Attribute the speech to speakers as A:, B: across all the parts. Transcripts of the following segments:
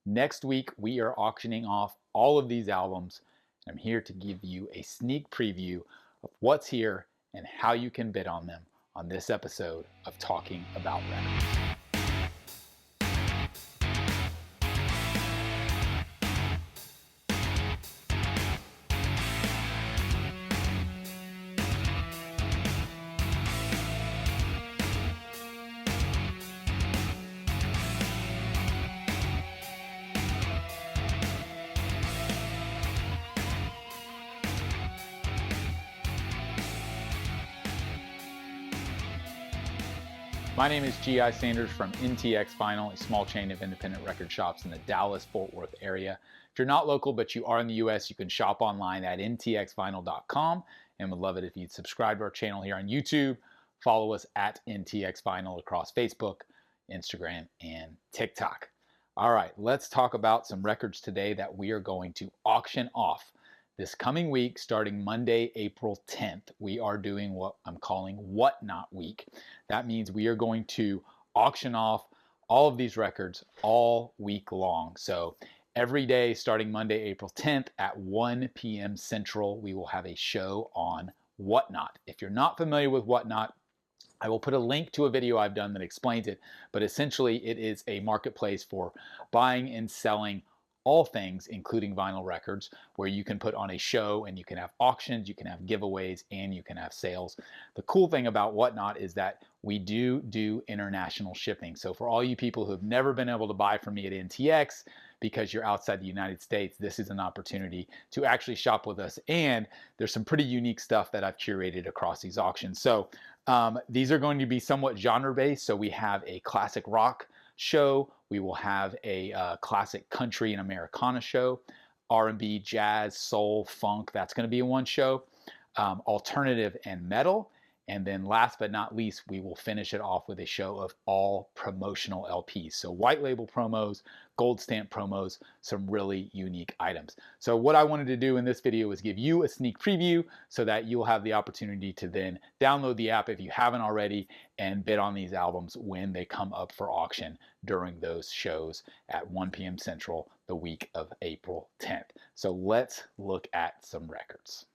A: Next week, we are auctioning off all of these albums. I'm here to give you a sneak preview of what's here and how you can bid on them on this episode of Talking About Records. My name is G.I. Sanders from NTX Vinyl, a small chain of independent record shops in the Dallas-Fort Worth area. If you're not local but you are in the U.S., you can shop online at ntxvinyl.com, and would love it if you'd subscribe to our channel here on YouTube. Follow us at NTX Vinyl across Facebook, Instagram, and TikTok. All right, let's talk about some records today that we are going to auction off. This coming week, starting Monday, April 10th, we are doing what I'm calling Whatnot Week. That means we are going to auction off all of these records all week long. So every day, starting Monday, April 10th at 1 p.m. Central, we will have a show on Whatnot. If you're not familiar with Whatnot, I will put a link to a video I've done that explains it, but essentially it is a marketplace for buying and selling all things, including vinyl records, where you can put on a show and you can have auctions, you can have giveaways, and you can have sales. The cool thing about Whatnot is that we do international shipping. So for all you people who have never been able to buy from me at NTX because you're outside the United States, this is an opportunity to actually shop with us. And there's some pretty unique stuff that I've curated across these auctions. So these are going to be somewhat genre-based. So we have a classic rock show, we will have a classic country and Americana show, R&B, jazz, soul, funk, that's going to be in one show, alternative and metal, and then last but not least, we will finish it off with a show of all promotional LPs. So white label promos, gold stamp promos, some really unique items. So what I wanted to do in this video is give you a sneak preview so that you'll have the opportunity to then download the app if you haven't already and bid on these albums when they come up for auction during those shows at 1 p.m. Central the week of April 10th. So let's look at some records.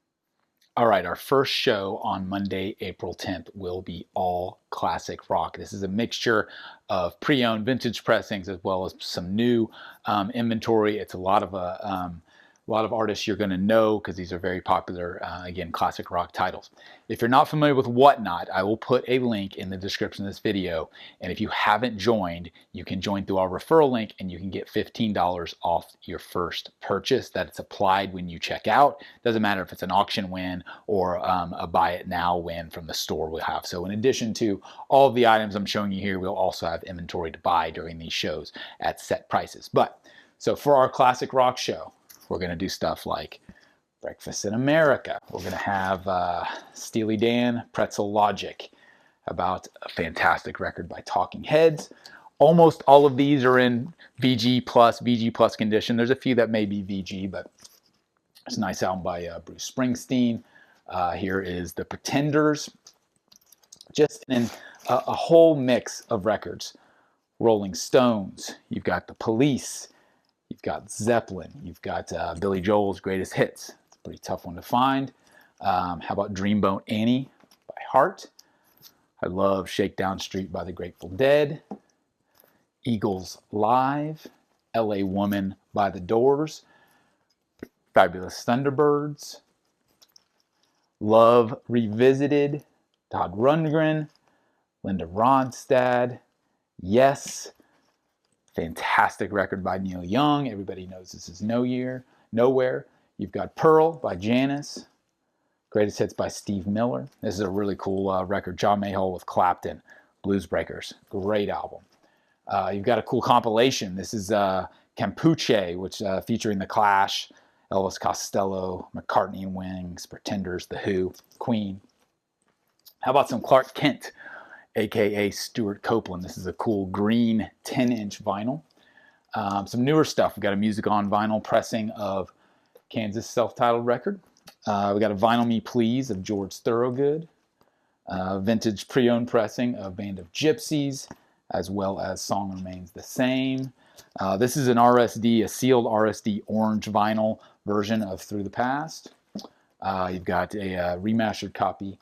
A: All right, our first show on Monday, April 10th will be all classic rock. This is a mixture of pre-owned vintage pressings as well as some new inventory. It's a lot of artists you're going to know because these are very popular, again, classic rock titles. If you're not familiar with Whatnot, I will put a link in the description of this video. And if you haven't joined, you can join through our referral link and you can get $15 off your first purchase. That's applied when you check out. Doesn't matter if it's an auction win or a buy it now win from the store we'll have. So in addition to all of the items I'm showing you here, we'll also have inventory to buy during these shows at set prices. So for our classic rock show, we're going to do stuff like Breakfast in America. We're going to have Steely Dan, Pretzel Logic, about a fantastic record by Talking Heads. Almost all of these are in VG plus condition. There's a few that may be VG, but it's a nice album by Bruce Springsteen. Here is The Pretenders. Just in a whole mix of records. Rolling Stones. You've got The Police. You've got Zeppelin. You've got Billy Joel's Greatest Hits. It's a pretty tough one to find. How about Dreamboat Annie by Heart? I love Shakedown Street by the Grateful Dead. Eagles Live. LA Woman by The Doors. Fabulous Thunderbirds. Love Revisited. Todd Rundgren. Linda Ronstadt. Yes. Fantastic record by Neil Young. Everybody knows this is Nowhere. You've got Pearl by Janis. Greatest Hits by Steve Miller. This is a really cool record. John Mayall with Clapton. Blues Breakers. Great album. You've got a cool compilation. This is Campuche, which featuring The Clash, Elvis Costello, McCartney and Wings, Pretenders, The Who, Queen. How about some Clark Kent, aka Stuart Copeland? This is a cool green 10-inch vinyl. Some newer stuff. We've got a Music on Vinyl pressing of Kansas self-titled record. We got a Vinyl Me Please of George Thorogood. Vintage pre-owned pressing of Band of Gypsies, as well as Song Remains the Same. This is an RSD, a sealed RSD orange vinyl version of Through the Past. You've got a remastered copy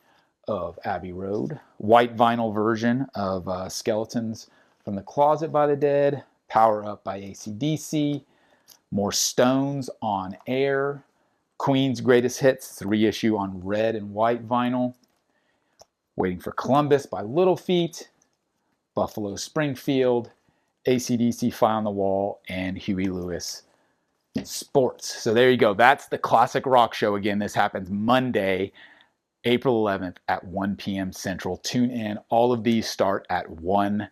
A: of Abbey Road, white vinyl version of Skeletons from the Closet by the Dead, Power Up by AC/DC, more Stones on Air, Queen's Greatest Hits, 3-issue on red and white vinyl, Waiting for Columbus by Little Feat, Buffalo Springfield, AC/DC Fly on the Wall, and Huey Lewis Sports. So there you go. That's the Classic Rock Show. Again, this happens Monday, April 11th at 1 p.m. Central. Tune in. All of these start at $1.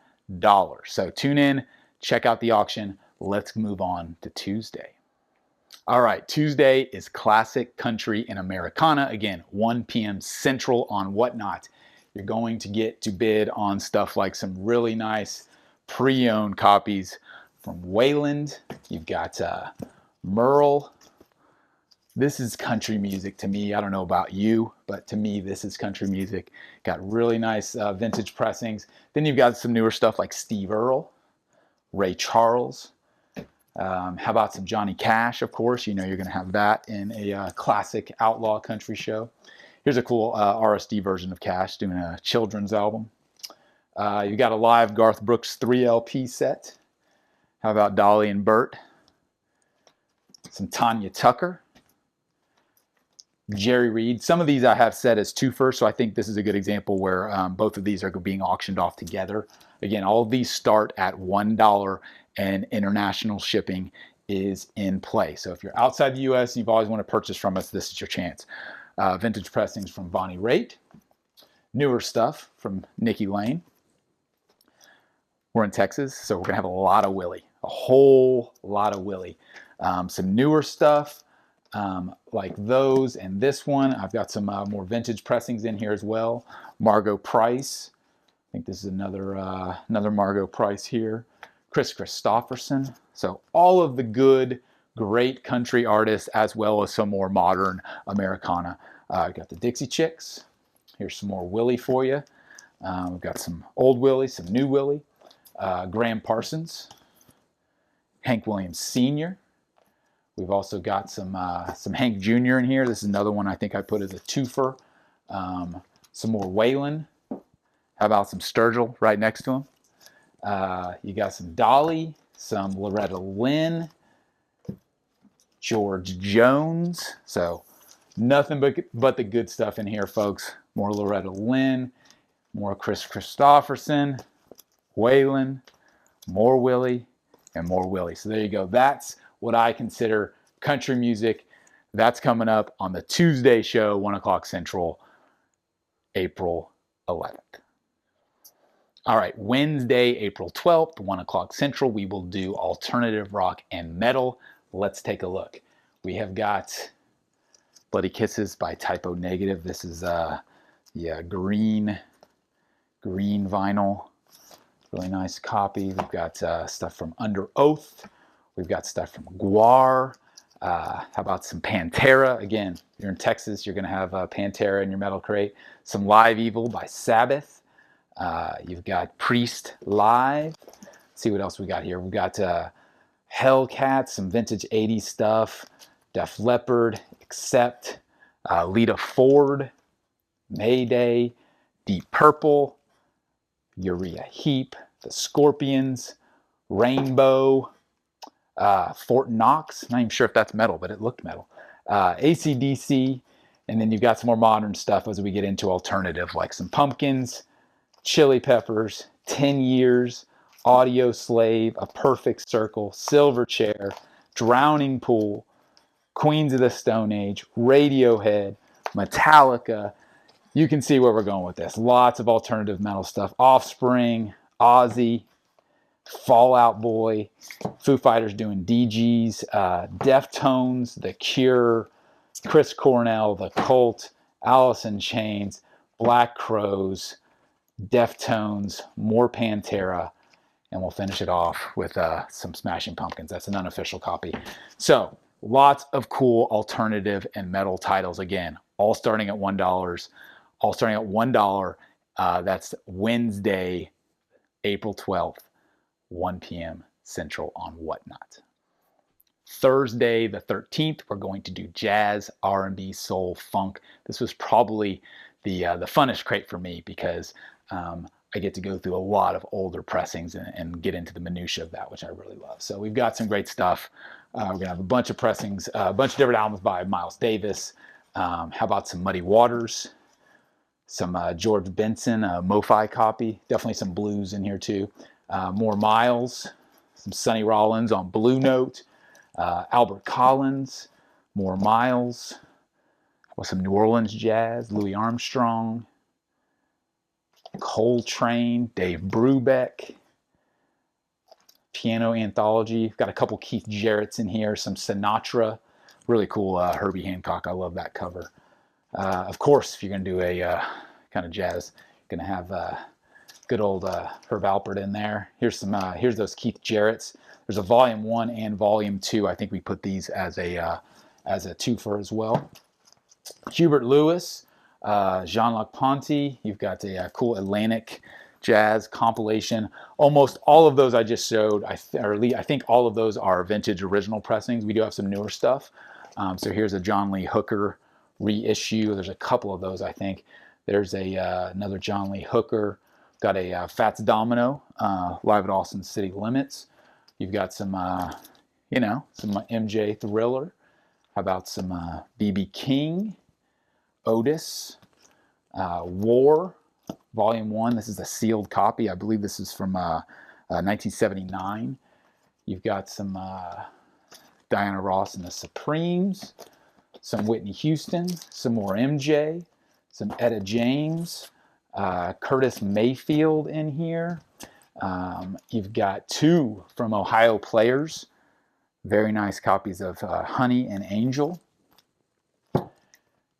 A: So tune in, check out the auction. Let's move on to Tuesday. All right, Tuesday is Classic Country and Americana. Again, 1 p.m. Central on Whatnot. You're going to get to bid on stuff like some really nice pre-owned copies from Wayland. You've got Merle. This is country music to me. I don't know about you, but to me, this is country music. Got really nice vintage pressings. Then you've got some newer stuff like Steve Earle, Ray Charles. How about some Johnny Cash, of course? You know you're going to have that in a classic outlaw country show. Here's a cool RSD version of Cash doing a children's album. You got a live Garth Brooks 3 LP set. How about Dolly and Bert? Some Tanya Tucker. Jerry Reed. Some of these I have set as twofers, so I think this is a good example where both of these are being auctioned off together. Again, all of these start at $1 and international shipping is in play. So if you're outside the US and you've always wanted to purchase from us, this is your chance. Vintage pressings from Bonnie Raitt. Newer stuff from Nikki Lane. We're in Texas, so we're going to have a lot of Willie. A whole lot of Willie. Some newer stuff. Like those and this one. I've got some more vintage pressings in here as well. Margot Price. I think this is another Margot Price here. Chris Christopherson. So all of the good, great country artists as well as some more modern Americana. Got the Dixie Chicks. Here's some more Willie for you. We've got some old Willie, some new Willie. Graham Parsons. Hank Williams Sr. We've also got some Hank Jr. in here. This is another one I think I put as a twofer. Some more Waylon. How about some Sturgill right next to him? You got some Dolly, some Loretta Lynn, George Jones. So nothing but the good stuff in here, folks. More Loretta Lynn, more Chris Christopherson, Waylon, more Willie, and more Willie. So there you go. That's what I consider country music. That's coming up on the Tuesday show, 1 o'clock Central, April 11th. All right, Wednesday, April 12th, 1 o'clock Central, we will do alternative rock and metal. Let's take a look. We have got Bloody Kisses by Typo Negative. This is green vinyl. Really nice copy. We've got stuff from Under Oath. We've got stuff from Guar. How about some Pantera? Again, you're in Texas, you're going to have Pantera in your metal crate. Some Live Evil by Sabbath. You've got Priest Live. Let's see what else we got here. We've got Hellcat, some vintage 80s stuff. Def Leppard, Accept, Lita Ford, Mayday, Deep Purple, Uriah Heep, The Scorpions, Rainbow, Fort Knox. Not even sure if that's metal, but it looked metal. AC/DC, and then you've got some more modern stuff as we get into alternative, like some Pumpkins, Chili Peppers, 10 Years, Audio Slave, A Perfect Circle, Silverchair, Drowning Pool, Queens of the Stone Age, Radiohead, Metallica. You can see where we're going with this. Lots of alternative metal stuff. Offspring, Ozzy, Fall Out Boy, Foo Fighters doing DGs, Deftones, The Cure, Chris Cornell, The Cult, Alice in Chains, Black Crowes, Deftones, more Pantera, and we'll finish it off with some Smashing Pumpkins. That's an unofficial copy. So lots of cool alternative and metal titles. Again, all starting at $1. All starting at $1. That's Wednesday, April 12th, 1 p.m. Central on Whatnot. Thursday the 13th, we're going to do jazz, R&B, soul, funk. This was probably the funnest crate for me because I get to go through a lot of older pressings and get into the minutia of that, which I really love. So we've got some great stuff. We're going to have a bunch of pressings, a bunch of different albums by Miles Davis. How about some Muddy Waters? Some George Benson, MoFi copy. Definitely some blues in here too. More Miles. Some Sonny Rollins on Blue Note. Albert Collins. More Miles. Some New Orleans jazz. Louis Armstrong. Coltrane. Dave Brubeck. Piano anthology. Got a couple Keith Jarrett's in here. Some Sinatra. Really cool Herbie Hancock. I love that cover. Of course, if you're going to do a kind of jazz, you're going to have good old Herb Alpert in there. Here's some. Here's those Keith Jarrett's. There's a volume 1 and volume 2. I think we put these as a twofer as well. Hubert Lewis, Jean-Luc Ponty. You've got a cool Atlantic jazz compilation. Almost all of those I just showed, I think all of those are vintage original pressings. We do have some newer stuff. So here's a John Lee Hooker reissue. There's a couple of those, I think. There's another John Lee Hooker. Got a Fats Domino, live at Austin City Limits. You've got some, some MJ Thriller. How about some B.B. King, Otis, War, Volume 1. This is a sealed copy. I believe this is from 1979. You've got some Diana Ross and the Supremes, some Whitney Houston, some more MJ, some Etta James, Curtis Mayfield in here. You've got 2 from Ohio Players. Very nice copies of Honey and Angel.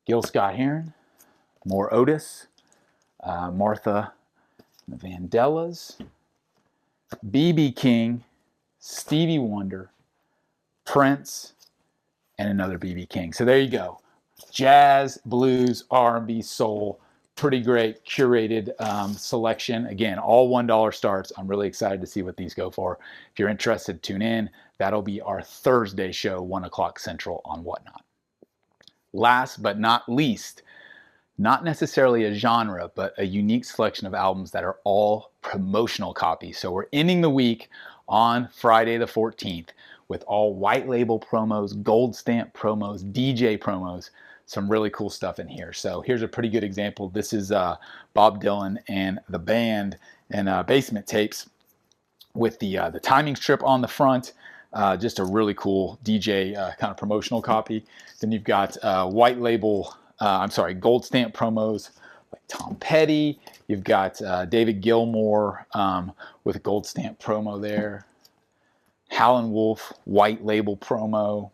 A: Gil Scott-Heron. More Otis. Martha Vandellas. B.B. King. Stevie Wonder. Prince. And another B.B. King. So there you go. Jazz, blues, R&B, soul. Pretty great curated selection. Again, all $1 starts. I'm really excited to see what these go for. If you're interested, tune in. That'll be our Thursday show, 1 o'clock Central on Whatnot. Last but not least, not necessarily a genre, but a unique selection of albums that are all promotional copies. So we're ending the week on Friday the 14th with all white label promos, gold stamp promos, DJ promos. Some really cool stuff in here. So here's a pretty good example. This is Bob Dylan and the band and Basement Tapes with the timing strip on the front. Just a really cool DJ kind of promotional copy. Then you've got white label, gold stamp promos like Tom Petty. You've got David Gilmour with a gold stamp promo there. Howlin' Wolf, white label promo.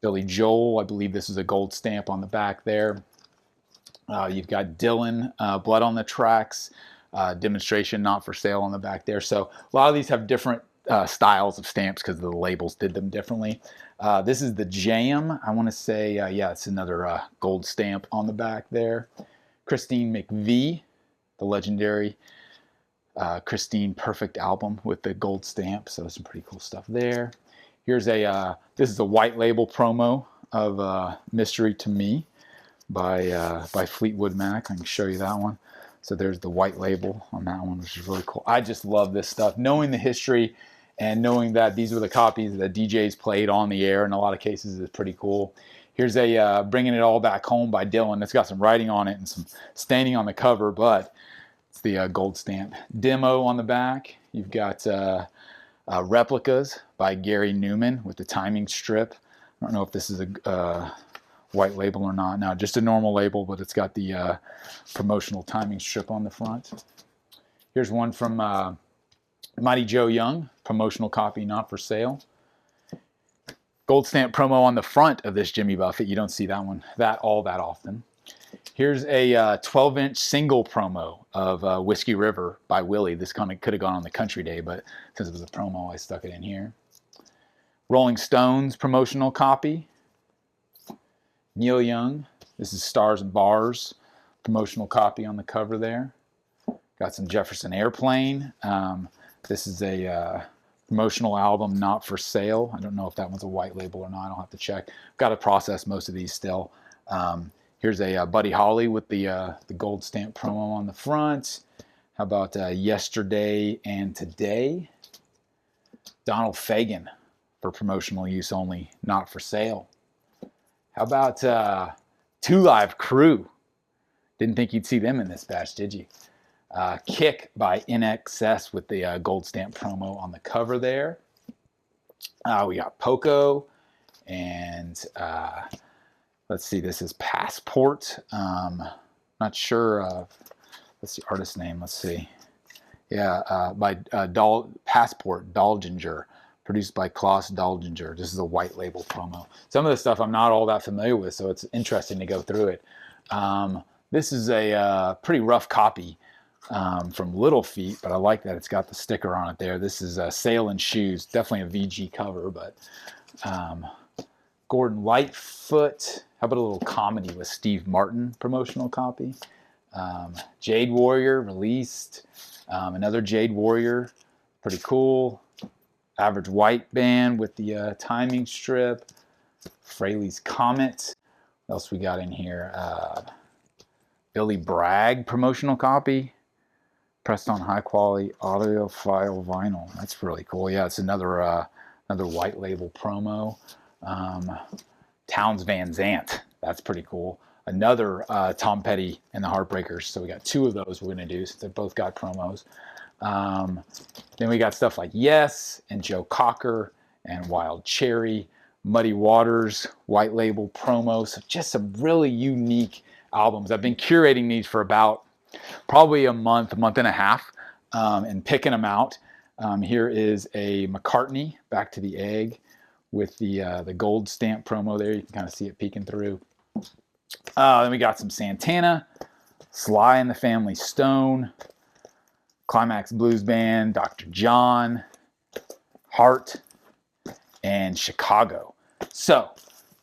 A: Billy Joel, I believe this is a gold stamp on the back there. You've got Dylan, Blood on the Tracks, Demonstration Not for Sale on the back there. So a lot of these have different styles of stamps because the labels did them differently. This is the Jam. I want to say, yeah, it's another gold stamp on the back there. Christine McVie, the legendary Christine Perfect album with the gold stamp. So some pretty cool stuff there. Here's this is a white label promo of Mystery to Me by Fleetwood Mac. I can show you that one. So there's the white label on that one, which is really cool. I just love this stuff. Knowing the history and knowing that these were the copies that DJs played on the air in a lot of cases is pretty cool. Here's a Bringing It All Back Home by Dylan. It's got some writing on it and some staining on the cover, but it's the gold stamp. Demo on the back. You've got Replicas by Gary Newman with the timing strip. I don't know if this is a white label or not. No, just a normal label, but it's got the promotional timing strip on the front. Here's one from Mighty Joe Young, promotional copy, not for sale. Gold stamp promo on the front of this Jimmy Buffett. You don't see that one all that often. Here's a 12-inch single promo of Whiskey River by Willie. This could have gone on the Country Day, but since it was a promo, I stuck it in here. Rolling Stones promotional copy. Neil Young. This is Stars and Bars promotional copy on the cover there. Got some Jefferson Airplane. This is a Promotional album, Not For Sale. I don't know if that one's a white label or not. I'll have to check. Got to process most of these still. Here's a Buddy Holly with the gold stamp promo on the front. How about Yesterday and Today? Donald Fagen for promotional use only, Not For Sale. How about Two Live Crew? Didn't think you'd see them in this batch, did you? Kick by NXS with the gold stamp promo on the cover there. We got Poco, and let's see, this is Passport. Not sure, what's the artist name? Let's see. Yeah, by Passport, Dalginger, produced by Klaus Dalginger. This is a white label promo. Some of the stuff I'm not all that familiar with, so it's interesting to go through it. This is a pretty rough copy from Little Feet, but I like that it's got the sticker on it there. This is Sail and Shoes, definitely a VG cover, but Gordon Lightfoot. How about a little comedy with Steve Martin promotional copy? Jade Warrior released. Another Jade Warrior, pretty cool. Average White Band with the timing strip. Fraley's Comet. What else we got in here? Billy Bragg promotional copy. Pressed on high quality audiophile vinyl. That's really cool. Yeah, it's another white label promo. Townes Van Zandt. That's pretty cool. Another Tom Petty and the Heartbreakers. So we got two of those we're going to do since they both got promos. Then we got stuff like Yes and Joe Cocker and Wild Cherry, Muddy Waters, white label promos. So just some really unique albums. I've been curating these for about probably a month and a half, and picking them out. Here is a McCartney, Back to the Egg, with the gold stamp promo there. You can kind of see it peeking through. Then we got some Santana, Sly and the Family Stone, Climax Blues Band, Dr. John, Heart, and Chicago. So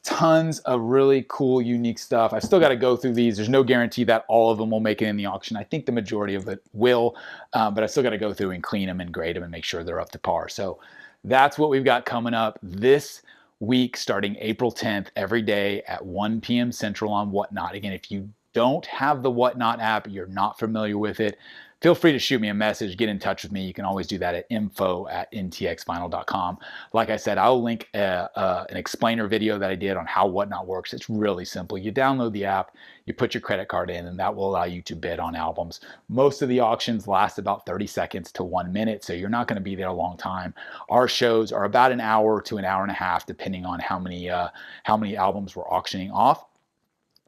A: tons of really cool, unique stuff. I still got to go through these. There's no guarantee that all of them will make it in the auction. I think the majority of it will, but I still got to go through and clean them and grade them and make sure they're up to par. So that's what we've got coming up this week, starting April 10th, every day at 1 p.m. Central on Whatnot. Again, if you don't have the Whatnot app, you're not familiar with it, feel free to shoot me a message, get in touch with me. You can always do that at info@ntxvinyl.com. Like I said, I'll link an explainer video that I did on how Whatnot works. It's really simple. You download the app, you put your credit card in, and that will allow you to bid on albums. Most of the auctions last about 30 seconds to 1 minute, so you're not going to be there a long time. Our shows are about an hour to an hour and a half, depending on how many albums we're auctioning off.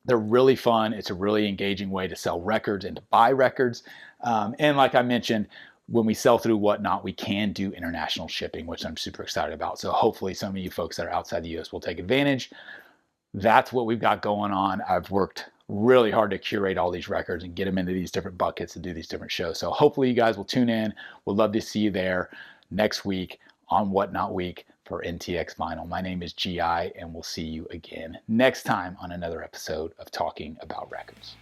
A: They're really fun. It's a really engaging way to sell records and to buy records. And like I mentioned, when we sell through Whatnot, we can do international shipping, which I'm super excited about. So hopefully some of you folks that are outside the US will take advantage. That's what we've got going on. I've worked really hard to curate all these records and get them into these different buckets and do these different shows. So hopefully you guys will tune in. We'd love to see you there next week on Whatnot Week for NTX Vinyl. My name is GI, and we'll see you again next time on another episode of Talking About Records.